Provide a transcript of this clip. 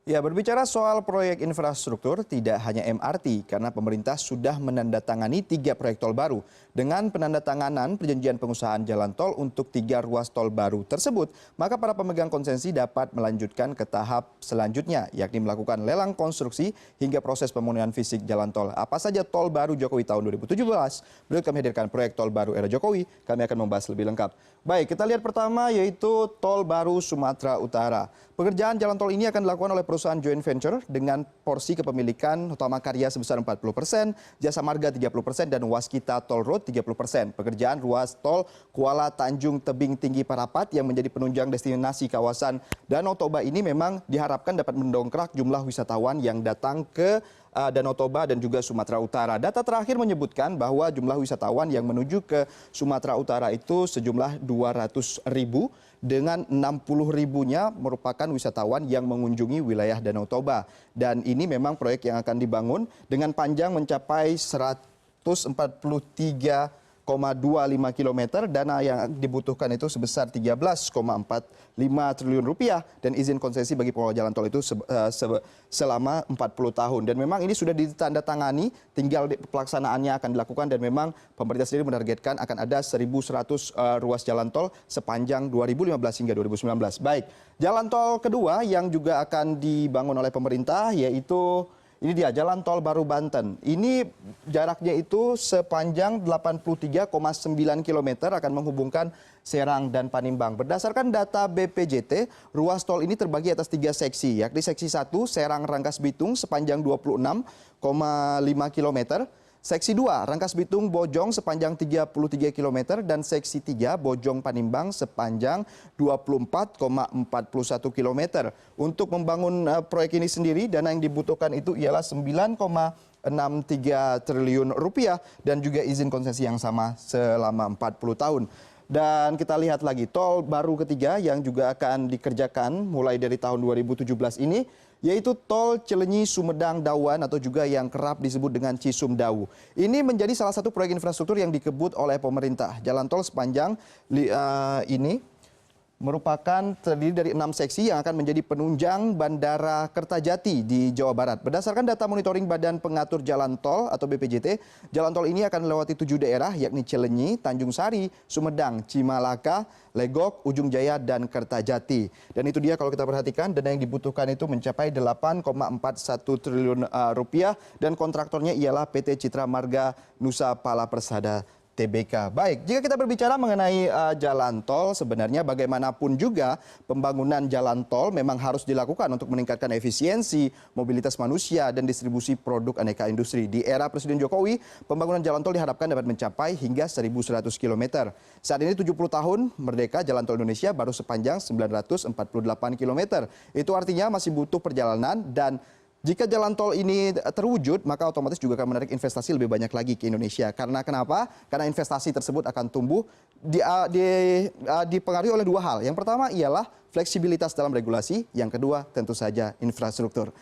Ya, berbicara soal proyek infrastruktur, tidak hanya MRT, karena pemerintah sudah menandatangani 3 proyek tol baru. Dengan penandatanganan perjanjian pengusahaan jalan tol untuk 3 ruas tol baru tersebut, maka para pemegang konsesi dapat melanjutkan ke tahap selanjutnya, yakni melakukan lelang konstruksi hingga proses pemenuhan fisik jalan tol. Apa saja tol baru Jokowi tahun 2017? Berikut kami hadirkan proyek tol baru era Jokowi, kami akan membahas lebih lengkap. Baik, kita lihat pertama yaitu tol baru Sumatera Utara. Pekerjaan jalan tol ini akan dilakukan oleh perusahaan joint venture dengan porsi kepemilikan utama karya sebesar 40%, jasa marga 30%, dan Waskita Toll Road 30%. Pekerjaan ruas tol Kuala Tanjung Tebing Tinggi Parapat yang menjadi penunjang destinasi kawasan Danau Toba ini memang diharapkan dapat mendongkrak jumlah wisatawan yang datang ke Danau Toba dan juga Sumatera Utara. Data terakhir menyebutkan bahwa jumlah wisatawan yang menuju ke Sumatera Utara itu sejumlah 200.000 dengan 60.000-nya merupakan wisatawan yang mengunjungi wilayah Danau Toba. Dan ini memang proyek yang akan dibangun dengan panjang mencapai 143,25 km, dana yang dibutuhkan itu sebesar 13,45 triliun rupiah, dan izin konsesi bagi pengelola jalan tol itu selama 40 tahun. Dan memang ini sudah ditandatangani, tinggal pelaksanaannya akan dilakukan, dan memang pemerintah sendiri menargetkan akan ada 1.100 ruas jalan tol sepanjang 2015 hingga 2019. Baik, jalan tol kedua yang juga akan dibangun oleh pemerintah yaitu ini dia Jalan Tol Baru Banten. Ini jaraknya itu sepanjang 83,9 km akan menghubungkan Serang dan Panimbang. Berdasarkan data BPJT, ruas tol ini terbagi atas 3 seksi, yakni seksi 1 Serang Rangkas Bitung sepanjang 26,5 km. Seksi 2, Rangkas Bitung Bojong sepanjang 33 km, dan Seksi 3, Bojong Panimbang sepanjang 24,41 km. Untuk membangun proyek ini sendiri, dana yang dibutuhkan itu ialah 9,63 triliun rupiah dan juga izin konsesi yang sama selama 40 tahun. Dan kita lihat lagi, tol baru ketiga yang juga akan dikerjakan mulai dari tahun 2017 ini, yaitu tol Cilenyi-Sumedang-Dawan atau juga yang kerap disebut dengan Cisumdawu. Ini menjadi salah satu proyek infrastruktur yang dikebut oleh pemerintah. Jalan tol sepanjang ini merupakan terdiri dari 6 seksi yang akan menjadi penunjang Bandara Kertajati di Jawa Barat. Berdasarkan data monitoring Badan Pengatur Jalan Tol atau BPJT, jalan tol ini akan melewati 7 daerah yakni Cilenyi, Tanjung Sari, Sumedang, Cimalaka, Legok, Ujung Jaya, dan Kertajati. Dan itu dia kalau kita perhatikan, dana yang dibutuhkan itu mencapai 8,41 triliun rupiah, dan kontraktornya ialah PT Citra Marga Nusa Pala Persada TBK. Baik, jika kita berbicara mengenai jalan tol, sebenarnya bagaimanapun juga pembangunan jalan tol memang harus dilakukan untuk meningkatkan efisiensi, mobilitas manusia, dan distribusi produk aneka industri. Di era Presiden Jokowi, pembangunan jalan tol diharapkan dapat mencapai hingga 1.100 km. Saat ini 70 tahun merdeka, jalan tol Indonesia baru sepanjang 948 km. Itu artinya masih butuh perjalanan, dan jika jalan tol ini terwujud, maka otomatis juga akan menarik investasi lebih banyak lagi ke Indonesia. Karena kenapa? Karena investasi tersebut akan tumbuh dipengaruhi oleh 2 hal. Yang pertama ialah fleksibilitas dalam regulasi, yang kedua tentu saja infrastruktur.